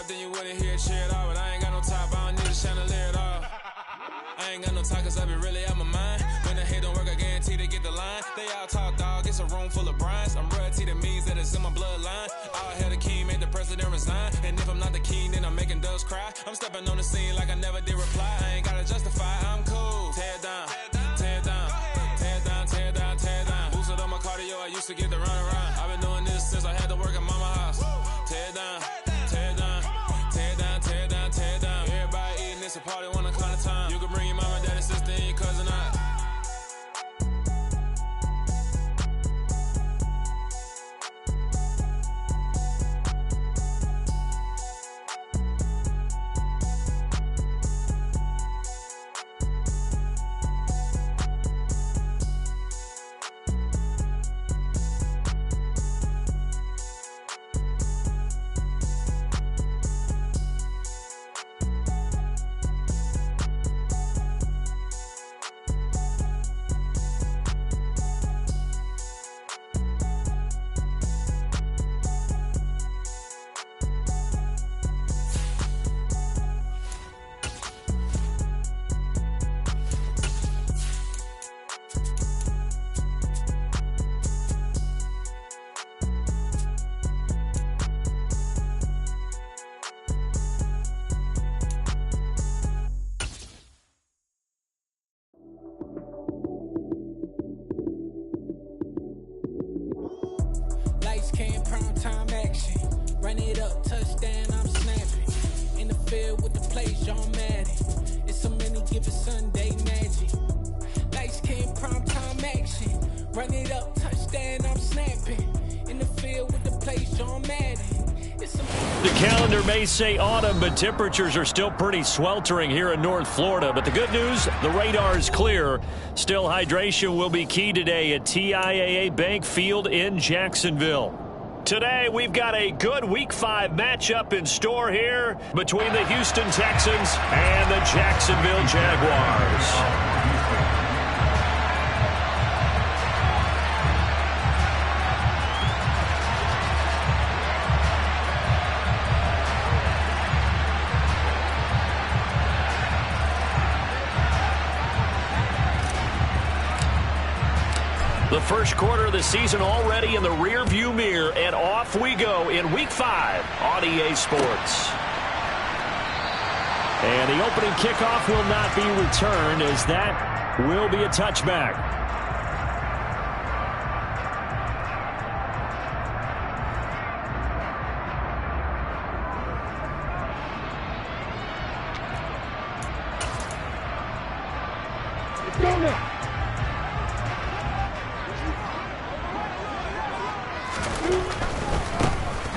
then you wouldn't hear shit all. But I ain't got no top, I don't need a chandelier at all. I ain't got no talk, cause I be really out my mind. When the hate don't work, I guarantee to get the line. They all talk, dog, it's a room full of brines. I'm royalty, that means that it's in my bloodline. All hail the king, made the president resign. And if I'm not the king, then I'm making doves cry. I'm stepping on the scene like I never did reply. I ain't gotta justify, I'm cool. Tear down, tear down, tear down, tear down, tear down. Boosted up my cardio, I used to get the run around. I've been doing this since I had to work at mama house. Tear down, tear down, tear down, tear down, tear down. Everybody eating, it's a party, one o'clock of time. You can bring your mama, daddy, sister, and your cousin out. Lights came, prime time action. Run it up, touchdown, I'm snapping. In the field with the plays, John Madden. It's so many given Sunday magic. Lights came, prime time action. Run it up, touchdown, I'm snapping. In the field with the plays, John Madden. The calendar may say autumn, but temperatures are still pretty sweltering here in North Florida. But the good news, the radar is clear. Still, hydration will be key today at TIAA Bank Field in Jacksonville. Today, we've got a good Week 5 matchup in store here between the Houston Texans and the Jacksonville Jaguars. The first quarter of the season already in the rearview mirror, and off we go in Week 5 on EA Sports. And the opening kickoff will not be returned, as that will be a touchback.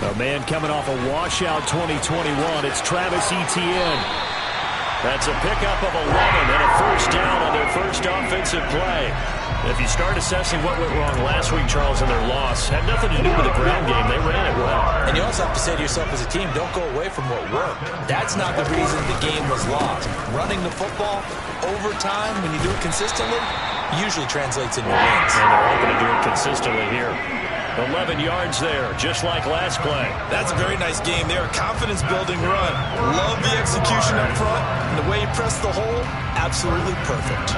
A man coming off a washout 2021. It's Travis Etienne. That's a pickup of 11 and a first down on their first offensive play. If you start assessing what went wrong last week, Charles, in their loss, had nothing to do with the ground game. They ran it well. And you also have to say to yourself as a team, don't go away from what worked. That's not the reason the game was lost. Running the football over time, when you do it consistently, usually translates into wins. And they're hoping to do it consistently here. 11 yards there, just like last play. That's a very nice game there. Confidence-building run. Love the execution up front. And the way he pressed the hole, absolutely perfect.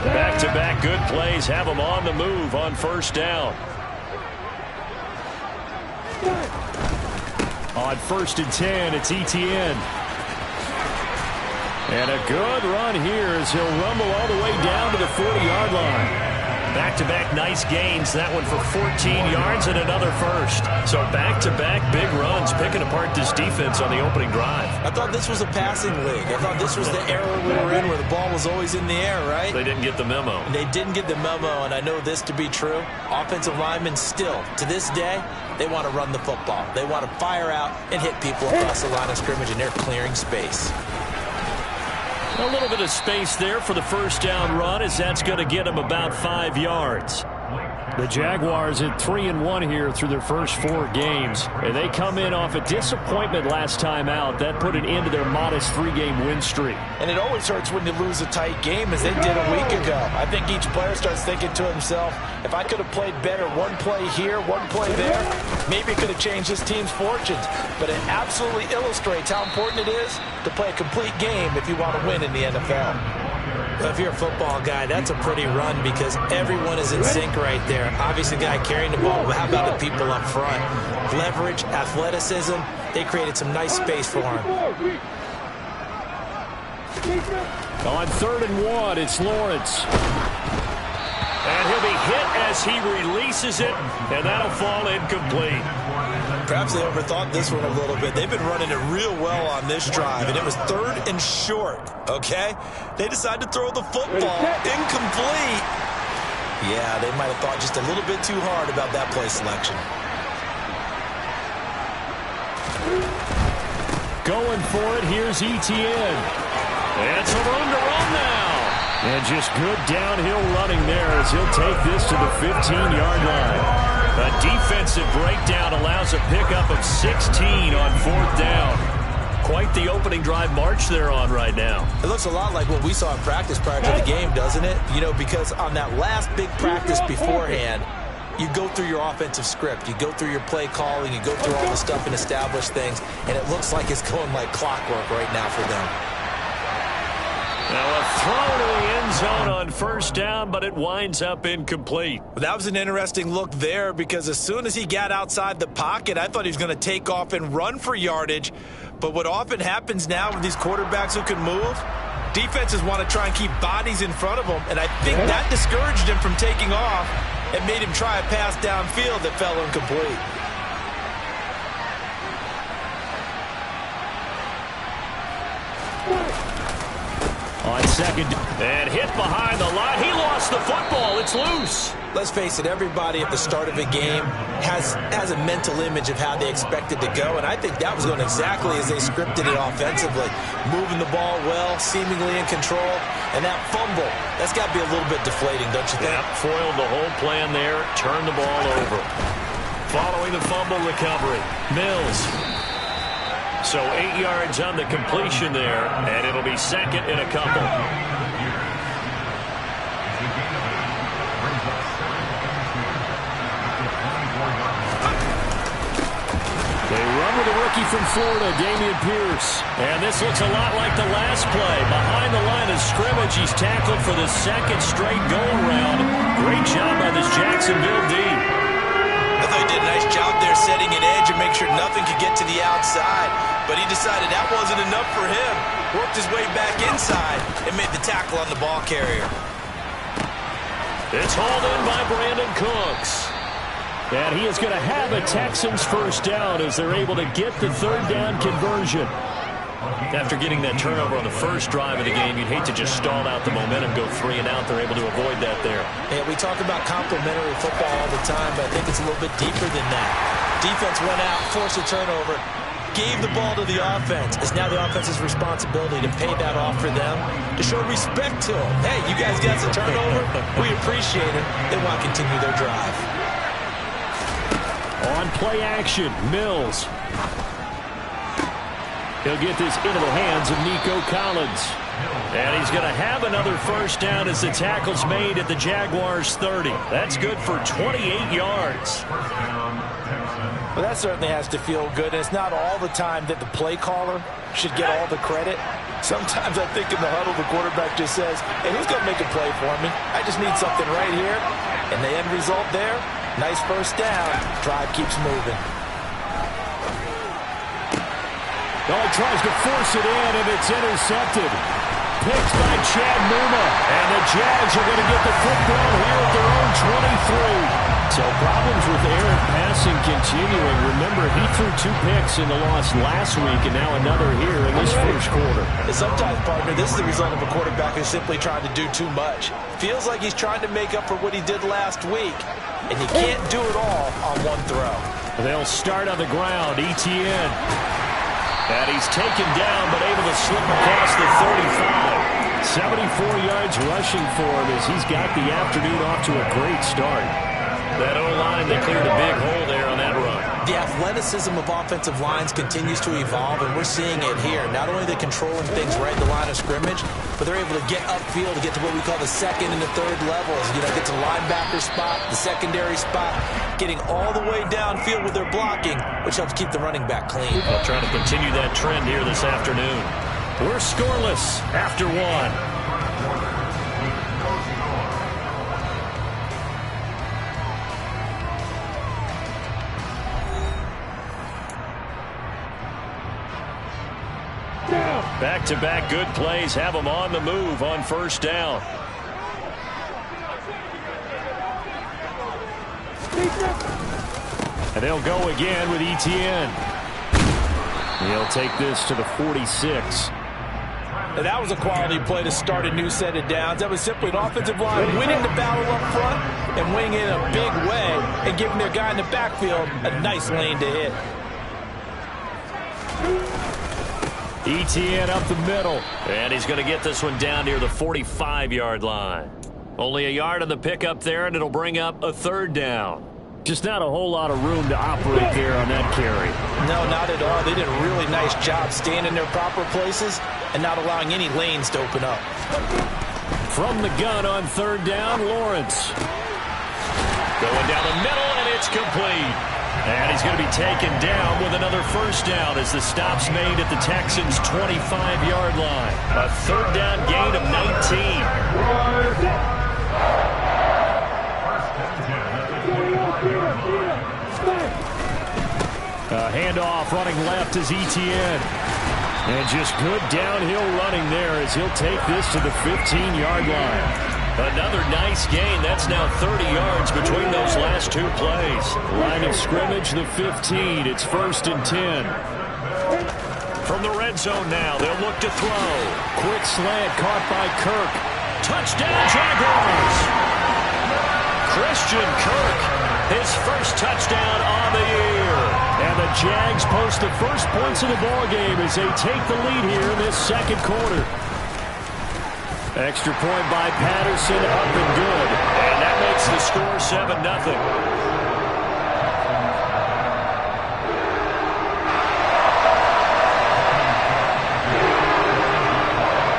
Back-to-back good plays have them on the move on first down. On 1st and 10, it's Etienne. And a good run here as he'll rumble all the way down to the 40-yard line. Back-to-back nice gains. That one for 14 yards and another first. So back-to-back big runs, picking apart this defense on the opening drive. I thought this was a passing league. I thought this was the era we were in where the ball was always in the air, right? They didn't get the memo. They didn't get the memo, and I know this to be true. Offensive linemen still, to this day, they want to run the football. They want to fire out and hit people across the line of scrimmage, and they're clearing space. A little bit of space there for the first down run, as that's going to get him about 5 yards. The Jaguars at 3-1 here through their first 4 games. And they come in off a disappointment last time out. That put an end to their modest 3-game win streak. And it always hurts when you lose a tight game, as they did a week ago. I think each player starts thinking to himself, if I could have played better one play here, one play there, maybe it could have changed this team's fortunes. But it absolutely illustrates how important it is to play a complete game if you want to win in the NFL. Well, if you're a football guy, that's a pretty run because everyone is in sync right there. Obviously, the guy carrying the ball, but how about the people up front? Leverage, athleticism, they created some nice space for him. On 3rd and 1, it's Lawrence. And he'll be hit as he releases it, and that'll fall incomplete. Perhaps they overthought this one a little bit. They've been running it real well on this drive, and it was 3rd and short, okay? They decided to throw the football. Incomplete. Yeah, they might have thought just a little bit too hard about that play selection. Going for it, here's Etienne. It's a room to run now. And just good downhill running there as he'll take this to the 15-yard line. A defensive breakdown allows a pickup of 16 on 4th down. Quite the opening drive march they're on right now. It looks a lot like what we saw in practice prior to the game, doesn't it? You know, because on that last big practice beforehand, you go through your offensive script. You go through your play calling. You go through all the stuff and establish things. And it looks like it's going like clockwork right now for them. Now a throw to the end zone on 1st down, but it winds up incomplete. Well, that was an interesting look there because as soon as he got outside the pocket, I thought he was going to take off and run for yardage. But what often happens now with these quarterbacks who can move, defenses want to try and keep bodies in front of them. And I think that discouraged him from taking off and made him try a pass downfield that fell incomplete. On 2nd, and hit behind the line. He lost the football. It's loose. Let's face it, everybody at the start of a game has a mental image of how they expect it to go, and I think that was going exactly as they scripted it offensively. Moving the ball well, seemingly in control, and that fumble, that's got to be a little bit deflating, don't you think? Yeah, foiled the whole plan there, turned the ball over. Following the fumble recovery, Mills. So 8 yards on the completion there, and it'll be 2nd and a couple. They run with a rookie from Florida, Dameon Pierce. And this looks a lot like the last play. Behind the line of scrimmage, he's tackled for the 2nd straight go-around. Great job by this Jacksonville D. I thought he did a nice job there setting an edge and make sure nothing could get to the outside. But he decided that wasn't enough for him. Worked his way back inside and made the tackle on the ball carrier. It's hauled in by Brandon Cooks. And he is going to have a Texans 1st down as they're able to get the 3rd down conversion. After getting that turnover on the first drive of the game, you'd hate to just stall out the momentum, go 3 and out. They're able to avoid that there. Yeah, we talk about complementary football all the time, but I think it's a little bit deeper than that. Defense went out, forced a turnover, gave the ball to the offense. It's now the offense's responsibility to pay that off for them, to show respect to them. Hey, you guys got some turnover. We appreciate it. They want to continue their drive. On play action, Mills. He'll get this into the hands of Nico Collins. And he's going to have another 1st down as the tackle's made at the Jaguars' 30. That's good for 28 yards. Well, that certainly has to feel good. And it's not all the time that the play caller should get all the credit. Sometimes I think in the huddle, the quarterback just says, hey, who's going to make a play for me? I just need something right here. And the end result there, nice 1st down. Drive keeps moving. He tries to force it in, and it's intercepted. Picked by Chad Muma. And the Jags are going to get the football here at their own 23. So problems with errant passing continuing. Remember, he threw 2 picks in the loss last week, and now another here in this first quarter. Sometimes, partner, this is the result of a quarterback who's simply trying to do too much. Feels like he's trying to make up for what he did last week, and you can't do it all on one throw. They'll start on the ground. Etienne. And he's taken down, but able to slip across the 35. 74 yards rushing for him as he's got the afternoon off to a great start. That O-line, they cleared a big hole there on that run. The athleticism of offensive lines continues to evolve, and we're seeing it here. Not only are they controlling things right at the line of scrimmage, but they're able to get upfield to get to what we call the second and the third levels. You know, get to the linebacker spot, the secondary spot, getting all the way downfield with their blocking, which helps keep the running back clean. Well, trying to continue that trend here this afternoon. We're scoreless after one. Back-to-back good plays have them on the move on first down. And they'll go again with Etienne. He'll take this to the 46. And that was a quality play to start a new set of downs. That was simply an offensive line winning the battle up front and winning it in a big way and giving their guy in the backfield a nice lane to hit. Etienne up the middle. And he's going to get this one down near the 45-yard line. Only a yard on the pickup there, and it'll bring up a third down. Just not a whole lot of room to operate there on that carry. No, not at all. They did a really nice job staying in their proper places and not allowing any lanes to open up. From the gun on third down, Lawrence. Going down the middle, and it's complete. And he's going to be taken down with another first down as the stop's made at the Texans' 25-yard line. A third down gain of 19. A handoff running left is Etienne. And just good downhill running there as he'll take this to the 15-yard line. Another nice gain. That's now 30 yards between those last two plays. Line of scrimmage, the 15. It's 1st and 10. From the red zone now, they'll look to throw. Quick slant caught by Kirk. Touchdown, Jaguars! Christian Kirk, his first touchdown on the year. And the Jags post the first points of the ballgame as they take the lead here in this second quarter. Extra point by Patterson, up and good. And that makes the score 7-0.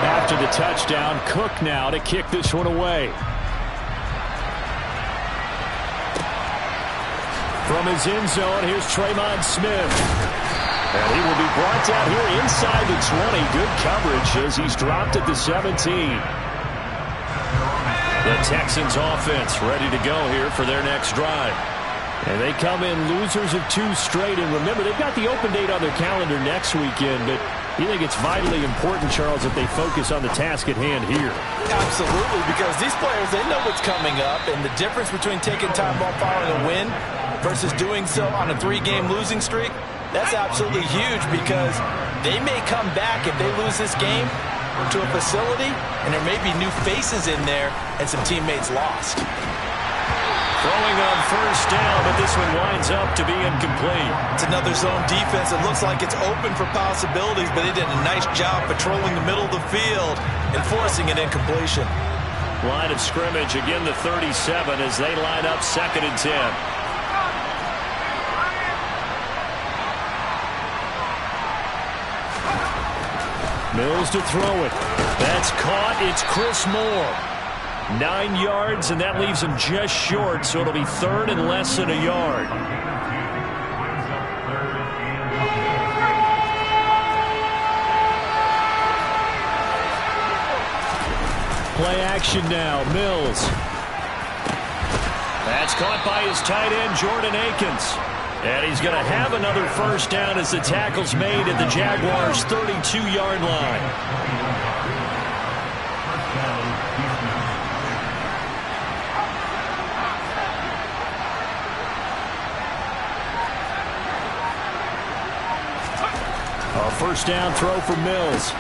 After the touchdown, Cook now to kick this one away. From his end zone, here's Tremont Smith. And he will be brought down here inside the 20. Good coverage as he's dropped at the 17. The Texans offense ready to go here for their next drive. And they come in losers of 2 straight. And remember, they've got the open date on their calendar next weekend. But you think it's vitally important, Charles, that they focus on the task at hand here? Absolutely, because these players, they know what's coming up. And the difference between taking time off following a win versus doing so on a 3-game losing streak, that's absolutely huge because they may come back if they lose this game to a facility and there may be new faces in there and some teammates lost. Throwing on first down, but this one winds up to be incomplete. It's another zone defense. It looks like it's open for possibilities, but they did a nice job patrolling the middle of the field and forcing an incompletion. Line of scrimmage, again the 37 as they line up 2nd and 10. Mills to throw it. That's caught. It's Chris Moore. 9 yards, and that leaves him just short, so it'll be 3rd and less than a yard. Play action now. Mills. That's caught by his tight end, Jordan Akins. And he's going to have another first down as the tackle's made at the Jaguars' 32-yard line. A first down throw for Mills.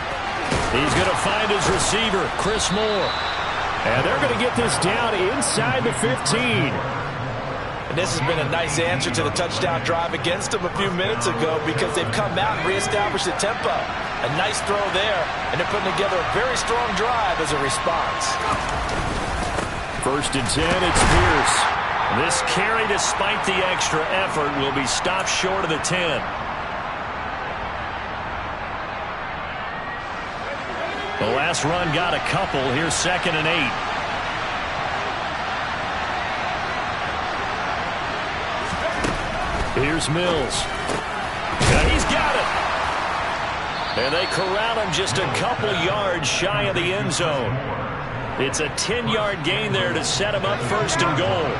He's going to find his receiver, Chris Moore. And they're going to get this down inside the 15. And this has been a nice answer to the touchdown drive against them a few minutes ago because they've come out and reestablished the tempo. A nice throw there, and they're putting together a very strong drive as a response. 1st and 10, it's Pierce. This carry, despite the extra effort, will be stopped short of the 10. The last run got a couple. Here's 2nd and 8. Here's Mills. And he's got it. And they corral him just a couple yards shy of the end zone. It's a 10-yard gain there to set him up 1st and goal.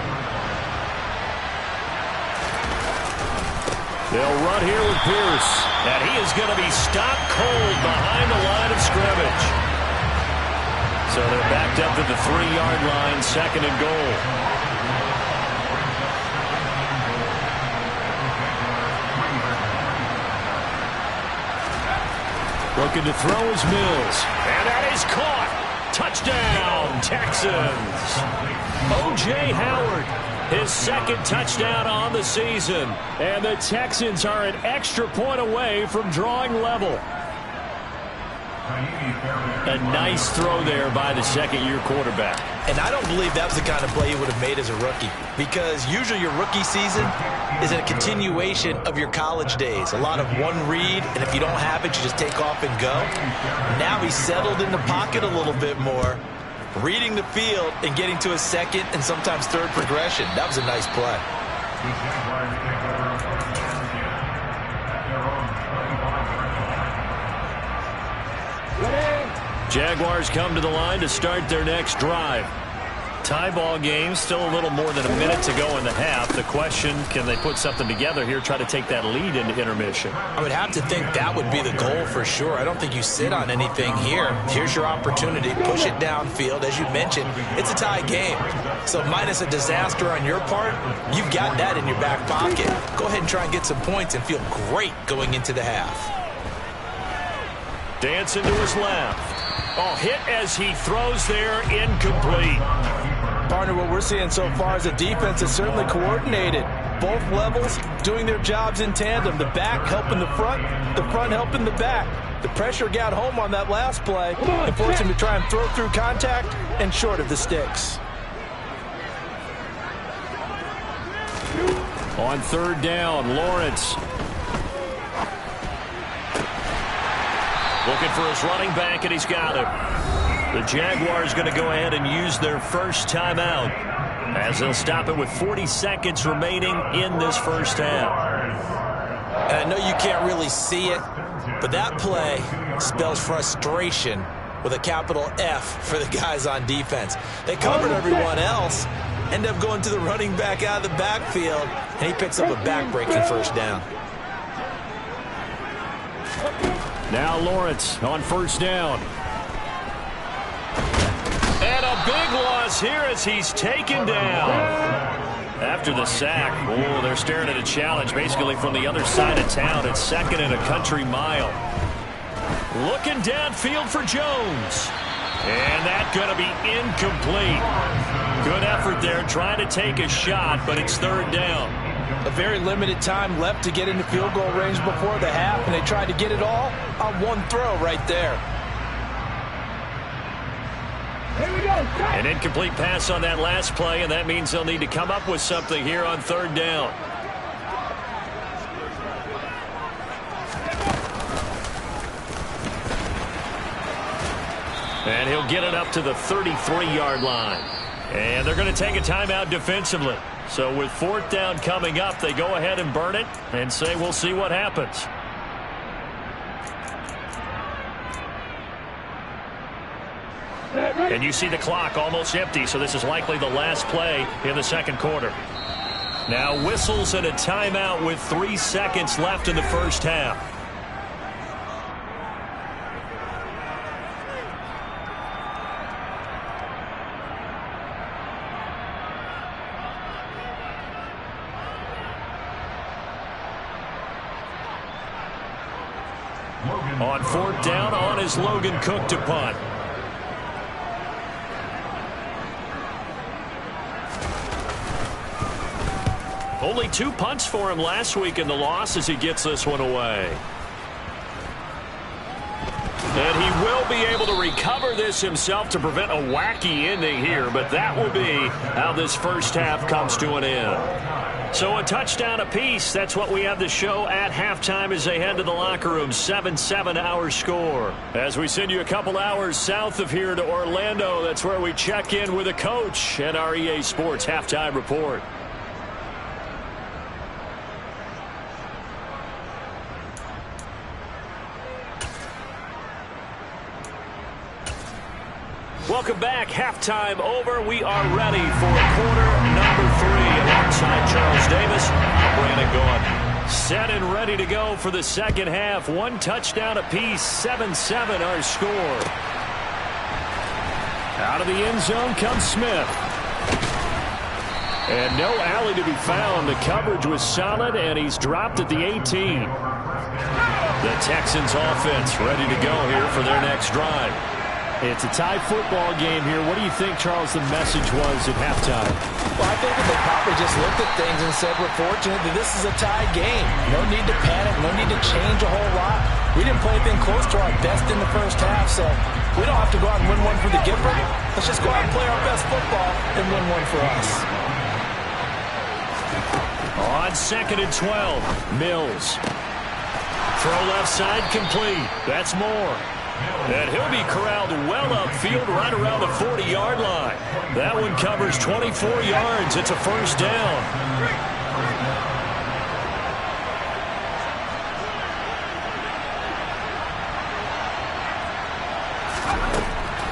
They'll run here with Pierce. And he is going to be stopped cold behind the line of scrimmage. So they're backed up to the 3-yard line, 2nd and goal. Looking to throw is Mills. And that is caught. Touchdown, Texans. O.J. Howard, his 2nd touchdown on the season. And the Texans are an extra point away from drawing level. A nice throw there by the 2nd-year quarterback. And I don't believe that was the kind of play he would have made as a rookie, because usually your rookie season is a continuation of your college days. A lot of one read, and if you don't have it, you just take off and go. Now he's settled in the pocket a little bit more, reading the field and getting to his 2nd and sometimes 3rd progression. That was a nice play. Jaguars come to the line to start their next drive. Tie ball game, still a little more than a minute to go in the half. The question, can they put something together here, try to take that lead into intermission? I would have to think that would be the goal for sure. I don't think you sit on anything here. Here's your opportunity. Push it downfield. As you mentioned, it's a tie game. So minus a disaster on your part, you've got that in your back pocket. Go ahead and try and get some points and feel great going into the half. Dancing to his left. Oh, hit as he throws there, incomplete. Partner, what we're seeing so far is the defense is certainly coordinated. Both levels doing their jobs in tandem. The back helping the front helping the back. The pressure got home on that last play and forced him to try and throw through contact and short of the sticks. On 3rd down, Lawrence. Looking for his running back, and he's got him. The Jaguars going to go ahead and use their first timeout as they'll stop it with 40 seconds remaining in this first half. And I know you can't really see it, but that play spells frustration with a capital F for the guys on defense. They covered everyone else, end up going to the running back out of the backfield, and he picks up a back-breaking 1st down. Now Lawrence on 1st down. And a big loss here as he's taken down. After the sack, oh, they're staring at a challenge basically from the other side of town. It's 2nd and a country mile. Looking downfield for Jones. And that's going to be incomplete. Good effort there trying to take a shot, but it's 3rd down. A very limited time left to get into field goal range before the half, and they tried to get it all on one throw right there. Here we go. An incomplete pass on that last play, and that means they'll need to come up with something here on 3rd down. And he'll get it up to the 33-yard line. And they're going to take a timeout defensively. So with 4th down coming up, they go ahead and burn it and say we'll see what happens. And you see the clock almost empty, so this is likely the last play in the 2nd quarter. Now whistles and a timeout with 3 seconds left in the 1st half. On 4th down, on is Logan Cook to punt. Only 2 punts for him last week in the loss as he gets this one away. And he will be able to recover this himself to prevent a wacky ending here, but that will be how this first half comes to an end. So a touchdown apiece. That's what we have to show at halftime as they head to the locker room. 7-7 our score. As we send you a couple hours south of here to Orlando, that's where we check in with a coach at our EA Sports Halftime Report. Welcome back. Halftime over. We are ready for quarter number 3. Alongside Charles Davis, I'm Brandon Gordon. Set and ready to go for the second half. One touchdown apiece. 7-7 our score. Out of the end zone comes Smith. And no alley to be found. The coverage was solid, and he's dropped at the 18. The Texans offense ready to go here for their next drive. It's a tie football game here. What do you think, Charles, the message was at halftime? Well, I think that they probably just looked at things and said, we're fortunate that this is a tie game. No need to panic. No need to change a whole lot. We didn't play anything close to our best in the first half, so we don't have to go out and win one for the giver. Let's just go out and play our best football and win one for us. On 2nd and 12, Mills. Throw left side complete. That's Moore. And he'll be corralled well upfield right around the 40-yard line. That one covers 24 yards. It's a first down.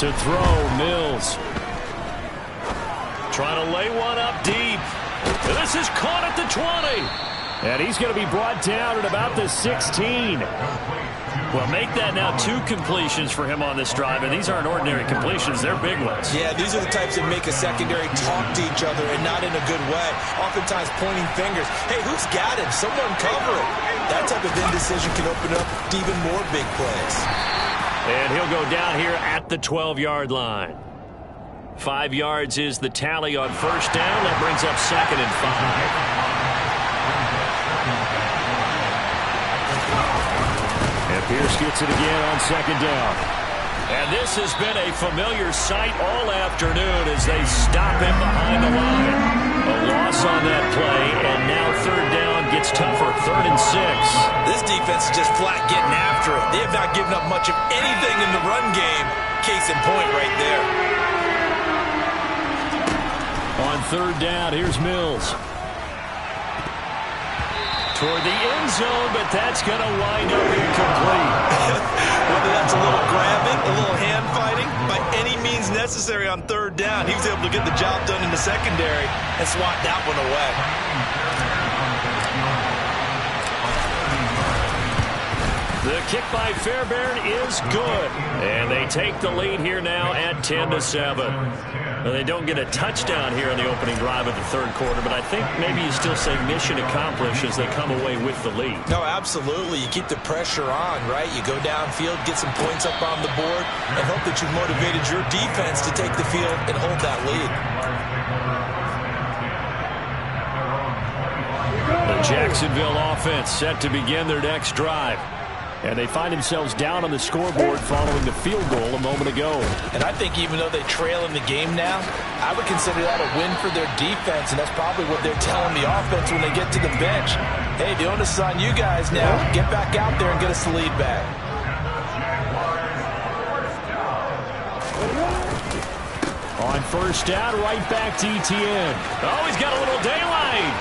To throw, Mills. Trying to lay one up deep. And this is caught at the 20. And he's going to be brought down at about the 16. Well, make that now 2 completions for him on this drive, and these aren't ordinary completions. They're big ones. Yeah, these are the types that make a secondary talk to each other, and not in a good way. Oftentimes pointing fingers. Hey, who's got him? Someone cover it. That type of indecision can open up to even more big plays. And he'll go down here at the 12-yard line. 5 yards is the tally on first down. That brings up 2nd and 5. Pierce gets it again on 2nd down. And this has been a familiar sight all afternoon as they stop him behind the line. A loss on that play, and now 3rd down gets tougher. 3rd and 6. This defense is just flat getting after it. They have not given up much of anything in the run game. Case in point right there. On 3rd down, here's Mills. Toward the end zone, but that's going to wind up incomplete. Whether that's a little grabbing, a little hand fighting, by any means necessary on 3rd down, he was able to get the job done in the secondary and swat that one away. The kick by Fairbairn is good. And they take the lead here now at 10-7. Well, they don't get a touchdown here on the opening drive of the 3rd quarter, but I think maybe you still say mission accomplished as they come away with the lead. No, absolutely. You keep the pressure on, right? You go downfield, get some points up on the board, and hope that you've motivated your defense to take the field and hold that lead. The Jacksonville offense set to begin their next drive. And they find themselves down on the scoreboard following the field goal a moment ago. And I think even though they trail in the game now, I would consider that a win for their defense, and that's probably what they're telling the offense when they get to the bench. Hey, the onus is on you guys now. Get back out there and get us the lead back. On 1st down, right back to Etienne. Oh, he's got a little daylight.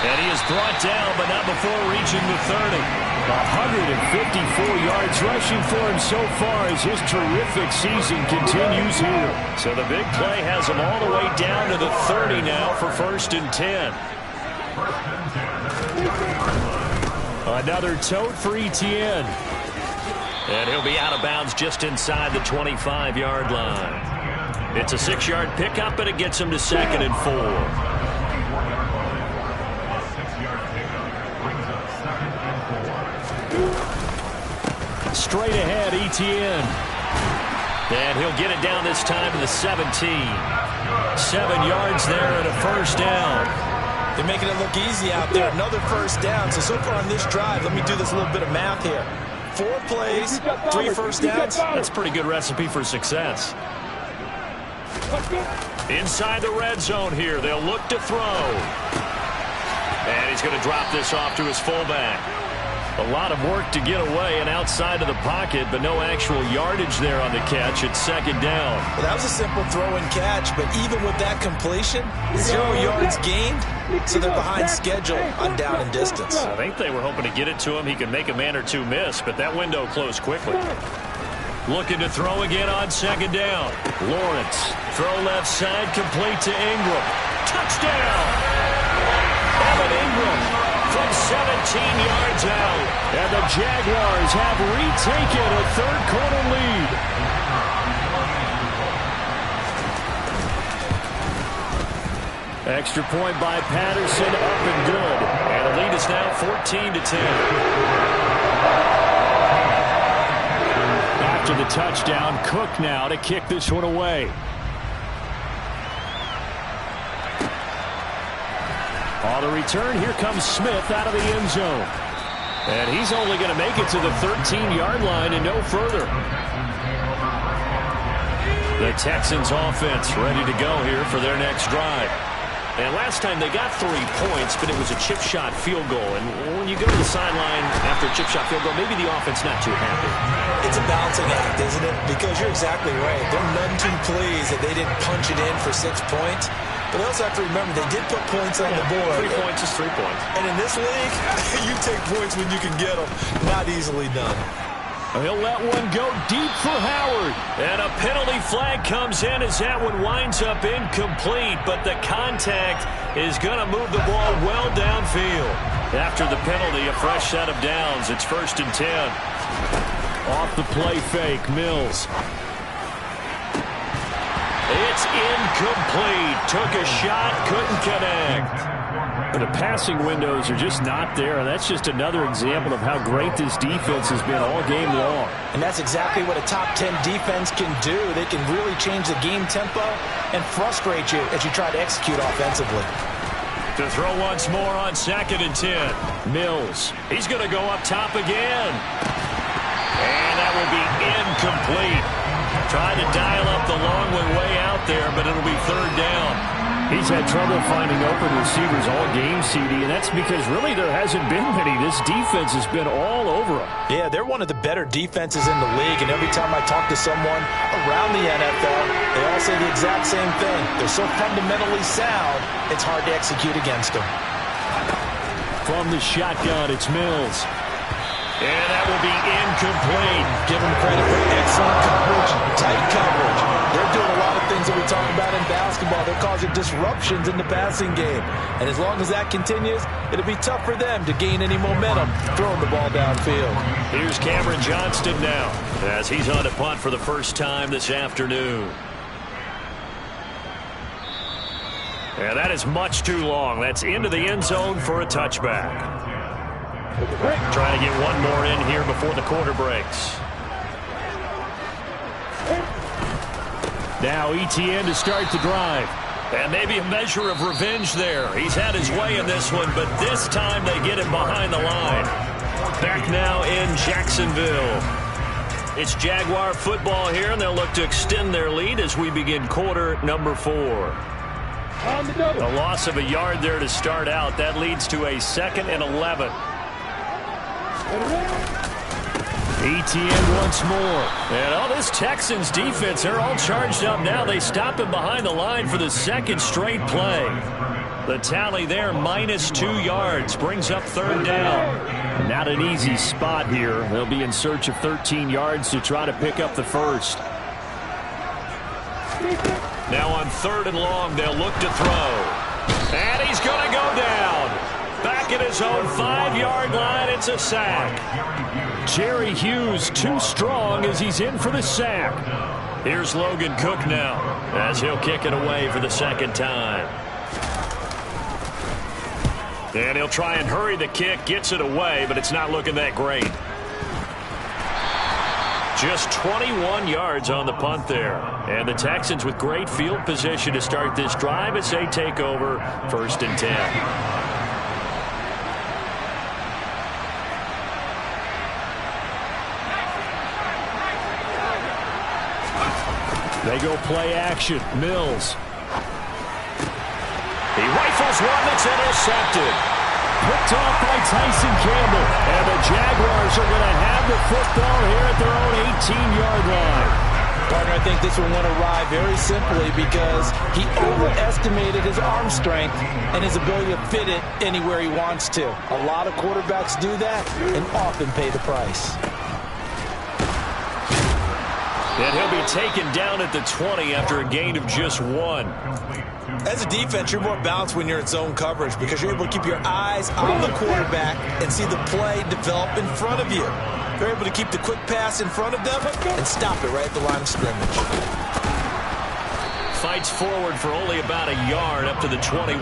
And he is brought down, but not before reaching the 30. 154 yards rushing for him so far as his terrific season continues here. So the big play has him all the way down to the 30 now for 1st and 10. Another tote for Etienne. And he'll be out of bounds just inside the 25-yard line. It's a 6-yard pickup, and it gets him to 2nd and 4. Straight ahead, Etienne. And he'll get it down this time to the 17. 7 yards there and a 1st down. They're making it look easy out there. Another 1st down. So far on this drive, let me do this little bit of math here. 4 plays, 3 first downs. That's a pretty good recipe for success. Inside the red zone here, they'll look to throw. And he's going to drop this off to his fullback. A lot of work to get away and outside of the pocket, but no actual yardage there on the catch. It's second down. Well, that was a simple throw and catch, but even with that completion, 0 yards gained, so they're behind schedule on down and distance. I think they were hoping to get it to him. He could make a man or two miss, but that window closed quickly. Looking to throw again on second down. Lawrence, throw left side, complete to Ingram. Touchdown! Evan Ingram from 17 yards out. And the Jaguars have retaken a third-quarter lead. Extra point by Patterson, up and good. And the lead is now 14-10. After the touchdown, Cook now to kick this one away. On the return, here comes Smith out of the end zone. And he's only going to make it to the 13-yard line and no further. The Texans offense ready to go here for their next drive. And last time they got 3 points, but it was a chip shot field goal. And when you go to the sideline after a chip shot field goal, maybe the offense not too happy. It's a balancing act, isn't it? Because you're exactly right. They're none too pleased that they didn't punch it in for 6 points. But they also have to remember they did put points on the board. 3 points is 3 points. And in this league, you take points when you can get them. Not easily done. He'll let one go deep for Howard. And a penalty flag comes in as that one winds up incomplete. But the contact is going to move the ball well downfield. After the penalty, a fresh set of downs. It's 1st and 10. Off the play fake, Mills. It's incomplete. Took a shot, couldn't connect. The passing windows are just not there, and that's just another example of how great this defense has been all game long. And that's exactly what a top 10 defense can do. They can really change the game tempo and frustrate you as you try to execute offensively. To throw once more on 2nd and 10. Mills. He's going to go up top again. And that will be incomplete. Trying to dial up the long one way out there, but it'll be 3rd down. He's had trouble finding open receivers all game, CD, and that's because really there hasn't been many. This defense has been all over them. Yeah, they're one of the better defenses in the league, and every time I talk to someone around the NFL, they all say the exact same thing. They're so fundamentally sound, it's hard to execute against them. From the shotgun, it's Mills. And that will be incomplete. Give them credit for excellent coverage, tight coverage. They're doing a lot of things that we talk about in basketball. They're causing disruptions in the passing game. And as long as that continues, it'll be tough for them to gain any momentum throwing the ball downfield. Here's Cameron Johnston now as he's on to punt for the first time this afternoon. And that is much too long. That's into the end zone for a touchback. Trying to get one more in here before the quarter breaks. Now ETN to start the drive. And maybe a measure of revenge there. He's had his way in this one, but this time they get him behind the line. Back now in Jacksonville. It's Jaguar football here, and they'll look to extend their lead as we begin quarter number 4. A loss of a yard there to start out. That leads to a 2nd and 11. ETN once more. And all this Texans defense, they're all charged up now. They stop him behind the line for the 2nd straight play. The tally there, -2 yards, brings up 3rd down. Not an easy spot here. They'll be in search of 13 yards to try to pick up the 1st. Now on 3rd and long, they'll look to throw. And he's going to go down. Back at his own 5-yard line, it's a sack. Jerry Hughes too strong as he's in for the sack. Here's Logan Cook now as he'll kick it away for the 2nd time. And he'll try and hurry the kick, gets it away, but it's not looking that great. Just 21 yards on the punt there. And the Texans with great field position to start this drive as they take over 1st and 10. They go play action. Mills. He rifles one that's intercepted. Picked off by Tyson Campbell. And the Jaguars are going to have the football here at their own 18-yard line. Partner, I think this one went awry very simply because he overestimated his arm strength and his ability to fit it anywhere he wants to. A lot of quarterbacks do that and often pay the price. And he'll be taken down at the 20 after a gain of just 1. As a defense, you're more balanced when you're in zone coverage because you're able to keep your eyes on the quarterback and see the play develop in front of you. You're able to keep the quick pass in front of them and stop it right at the line of scrimmage. Fights forward for only about a yard up to the 21.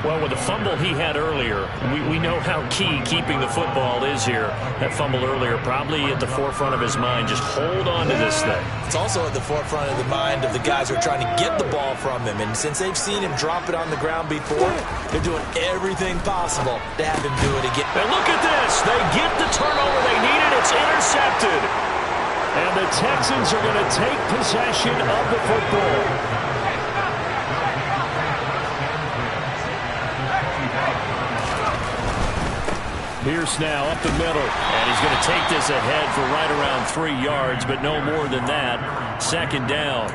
Well, with the fumble he had earlier, we know how key keeping the football is here. That fumble earlier probably at the forefront of his mind. Just hold on to this thing. It's also at the forefront of the mind of the guys who are trying to get the ball from him. And since they've seen him drop it on the ground before, they're doing everything possible to have him do it again. And look at this. They get the turnover they needed. It's intercepted. And the Texans are going to take possession of the football. Pierce now up the middle, and he's going to take this ahead for right around 3 yards, but no more than that. Second down.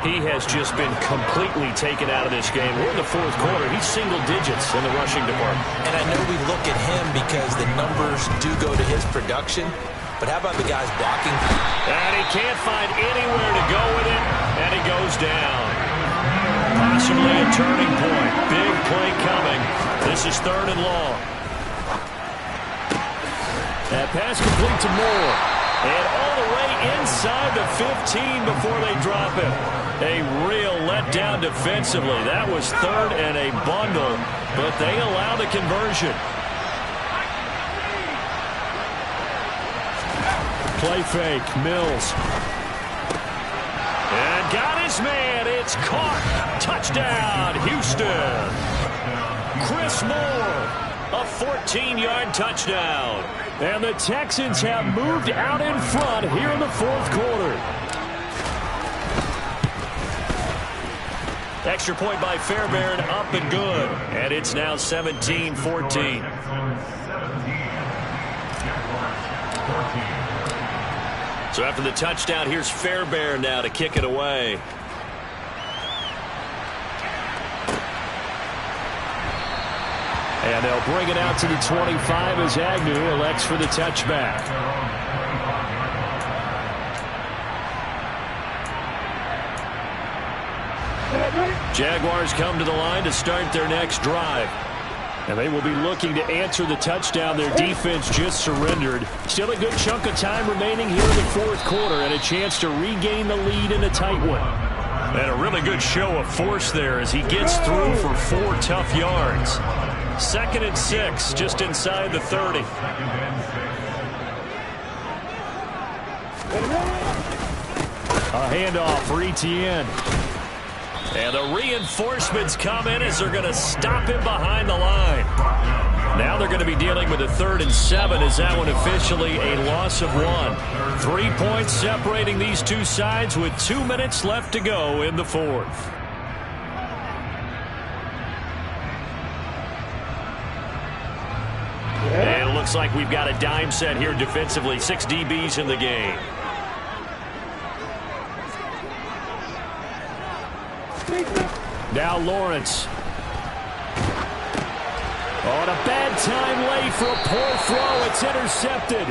He has just been completely taken out of this game. We're in the fourth quarter. He's single digits in the rushing department. And I know we look at him because the numbers do go to his production, but how about the guys blocking? And he can't find anywhere to go with it, and he goes down. Possibly a turning point. Big play coming. This is 3rd and long. That pass complete to Moore. And all the way inside the 15 before they drop it. A real letdown defensively. That was 3rd and a bundle, but they allow the conversion. Play fake. Mills. And got his man. It's caught. Touchdown, Houston. Chris Moore. A 14-yard touchdown. And the Texans have moved out in front here in the fourth quarter. Extra point by Fairbairn, up and good. And it's now 17-14. So after the touchdown, here's Fairbairn now to kick it away. And they'll bring it out to the 25 as Agnew elects for the touchback. Jaguars come to the line to start their next drive. And they will be looking to answer the touchdown their defense just surrendered. Still a good chunk of time remaining here in the fourth quarter and a chance to regain the lead in a tight one. And a really good show of force there as he gets through for 4 tough yards. 2nd and 6, just inside the 30. A handoff for Etienne. And the reinforcements come in as they're going to stop him behind the line. Now they're going to be dealing with a 3rd and 7 as that one officially a loss of 1. 3 points separating these two sides with 2 minutes left to go in the fourth. And it looks like we've got a dime set here defensively. 6 DBs in the game. Now Lawrence. On a bad time late for a poor throw. It's intercepted.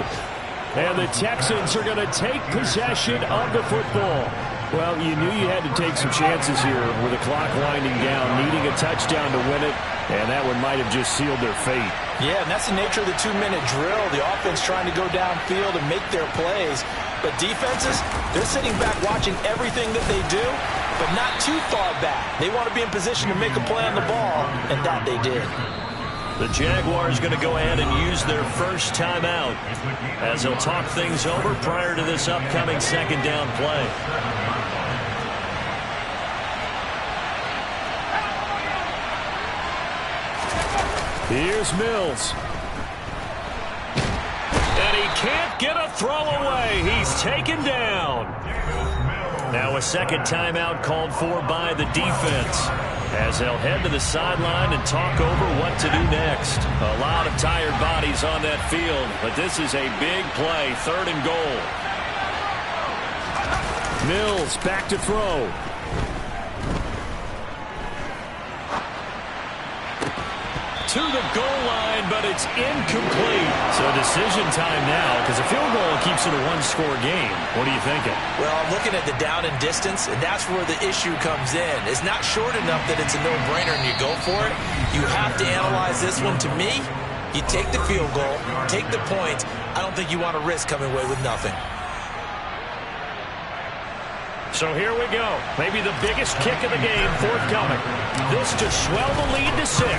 And the Texans are going to take possession of the football. Well, you knew you had to take some chances here with the clock winding down, needing a touchdown to win it, and that one might have just sealed their fate. Yeah, and that's the nature of the 2-minute drill. The offense trying to go downfield and make their plays. But defenses, they're sitting back watching everything that they do, but not too far back. They want to be in position to make a play on the ball, and that they did. The Jaguars going to go ahead and use their first timeout as they'll talk things over prior to this upcoming 2nd down play. Here's Mills. And he can't get a throw away. He's taken down. Now a second timeout called for by the defense, as they'll head to the sideline and talk over what to do next. A lot of tired bodies on that field, but this is a big play, 3rd and goal. Mills back to throw. To the goal line, but it's incomplete. So decision time now, because a field goal keeps it a one-score game. What are you thinking? Well, I'm looking at the down and distance, and that's where the issue comes in. It's not short enough that it's a no-brainer and you go for it. You have to analyze this one. To me, you take the field goal, take the points. I don't think you want to risk coming away with nothing. So here we go. Maybe the biggest kick of the game forthcoming. This to swell the lead to 6.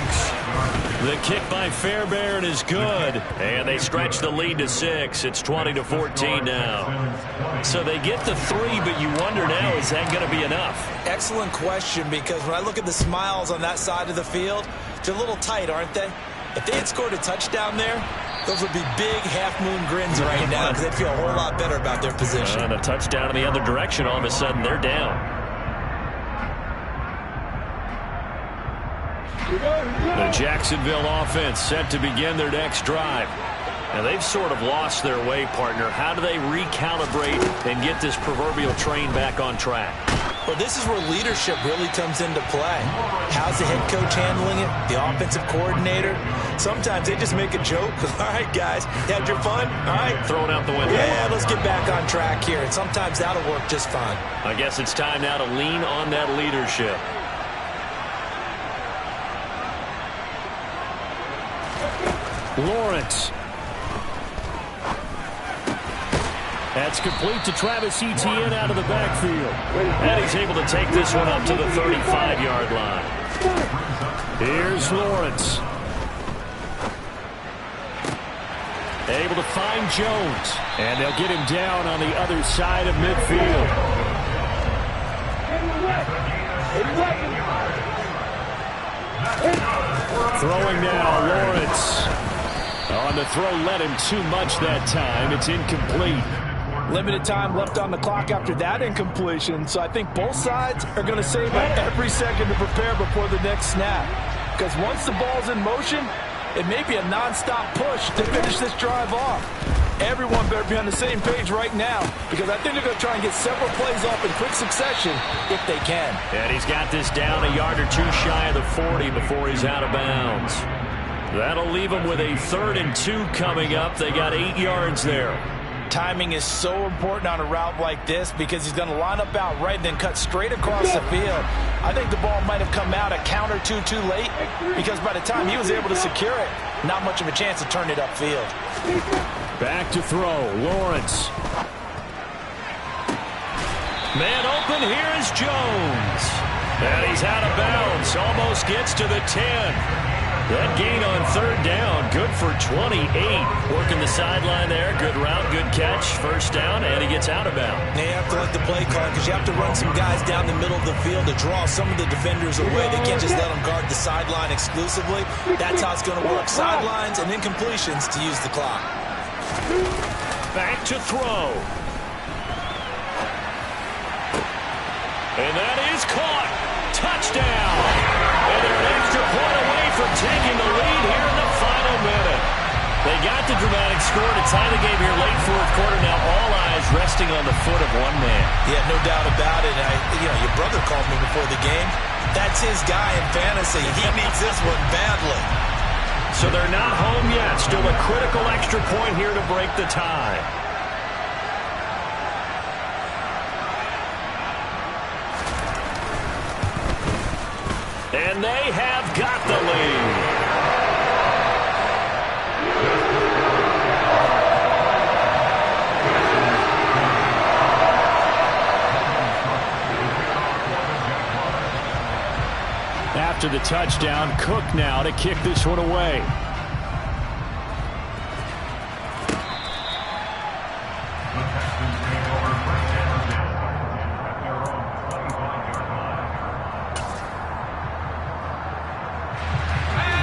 The kick by Fairbairn is good. And they stretch the lead to 6. It's 20-14 now. So they get the 3, but you wonder now, is that going to be enough? Excellent question, because when I look at the smiles on that side of the field, they're a little tight, aren't they? If they had scored a touchdown there, those would be big half-moon grins right now, because they'd feel a whole lot better about their position. And a touchdown in the other direction, all of a sudden they're down. The Jacksonville offense set to begin their next drive. Now they've sort of lost their way, partner. How do they recalibrate and get this proverbial train back on track? Well, this is where leadership really comes into play. How's the head coach handling it? The offensive coordinator? Sometimes they just make a joke. All right, guys, you had your fun? All right. Throw it out the window. Yeah, let's get back on track here. And sometimes that'll work just fine. I guess it's time now to lean on that leadership. Lawrence. That's complete to Travis Etienne out of the backfield. And he's able to take this one up to the 35-yard line. Here's Lawrence. Able to find Jones. And they'll get him down on the other side of midfield. Throwing now, Lawrence. On the throw, led him too much that time. It's incomplete. Limited time left on the clock after that incompletion, so I think both sides are going to save every second to prepare before the next snap. Because once the ball's in motion, it may be a nonstop push to finish this drive off. Everyone better be on the same page right now, because I think they're going to try and get several plays off in quick succession if they can. And he's got this down a yard or two shy of the 40 before he's out of bounds. That'll leave him with a 3rd and 2 coming up. They got 8 yards there. Timing is so important on a route like this, because he's going to line up out right and then cut straight across the field. I think the ball might have come out a count or two too late, because by the time he was able to secure it, not much of a chance to turn it upfield. Back to throw, Lawrence. Man open, here is Jones. And he's out of bounds, almost gets to the 10. That gain on 3rd down, good for 28. Working the sideline there, good route, good catch, 1st down, and he gets out of bounds. They have to like the play call, because you have to run some guys down the middle of the field to draw some of the defenders away. They can't just let them guard the sideline exclusively. That's how it's going to work. Sidelines and incompletions to use the clock. Back to throw. And that is caught. Touchdown. And they're an extra point away from taking the lead here in the final minute. They got the dramatic score to tie the game here late 4th quarter. Now all eyes resting on the foot of one man. Yeah, no doubt about it. Your brother called me before the game. That's his guy in fantasy. He needs this one badly. So they're not home yet. Still a critical extra point here to break the tie. And they have got the lead. After the touchdown, Cook now to kick this one away.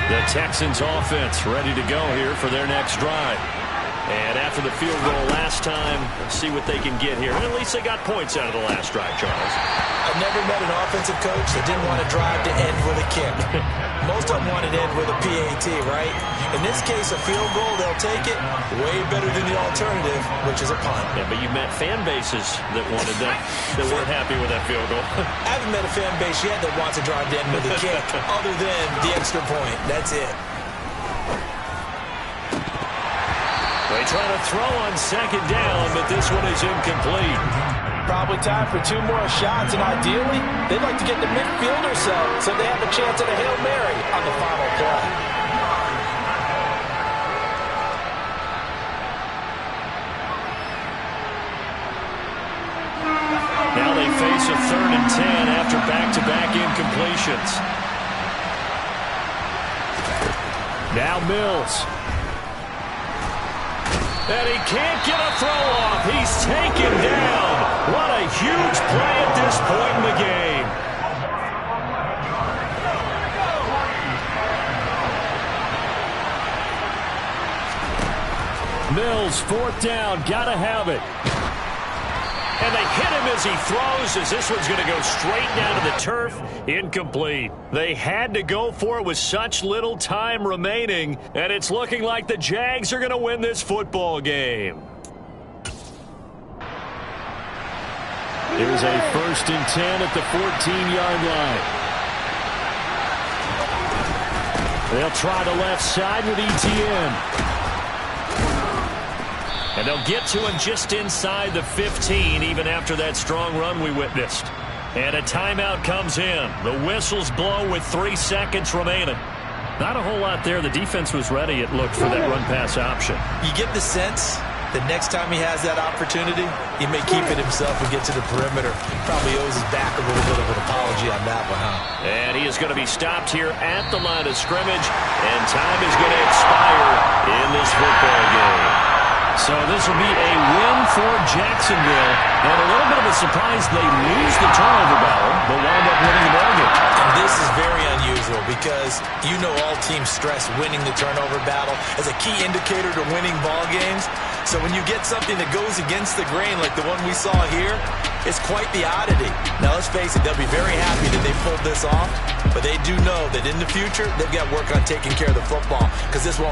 The Texans offense ready to go here for their next drive. And after the field goal last time, let's see what they can get here. And at least they got points out of the last drive, Charles. I've never met an offensive coach that didn't want to drive to end with a kick. Most of them wanted to end with a PAT, right? In this case, a field goal, they'll take it. Way better than the alternative, which is a punt. Yeah, but you met fan bases that wanted that weren't happy with that field goal. I haven't met a fan base yet that wants to drive to end with a kick other than the extra point. That's it. They try to throw on second down, but this one is incomplete. Probably time for 2 more shots, and ideally, they'd like to get the midfield or so they have a chance at a Hail Mary on the final play. Now they face a 3rd and 10 after back-to-back incompletions. Now Mills. And he can't get a throw off. He's taken down. What a huge play at this point in the game. Mills, 4th down. Gotta have it. And they hit him as he throws, as this one's going to go straight down to the turf. Incomplete. They had to go for it with such little time remaining, and it's looking like the Jags are going to win this football game. Here's a 1st and 10 at the 14-yard line. They'll try the left side with ETN. And they'll get to him just inside the 15, even after that strong run we witnessed. And a timeout comes in. The whistles blow with 3 seconds remaining. Not a whole lot there. The defense was ready, it looked, for that run-pass option. You get the sense that next time he has that opportunity, he may keep it himself and get to the perimeter. Probably owes his back a little bit of an apology on that one, huh? And he is going to be stopped here at the line of scrimmage, and time is going to expire in this football game. So this will be a win for Jacksonville. And a little bit of a surprise, they lose the turnover battle, but wind up winning the ball game. And this is very unusual because you know all teams stress winning the turnover battle as a key indicator to winning ball games. So when you get something that goes against the grain like the one we saw here, it's quite the oddity. Now let's face it, they'll be very happy that they pulled this off, but they do know that in the future they've got to work on taking care of the football because this won't happen.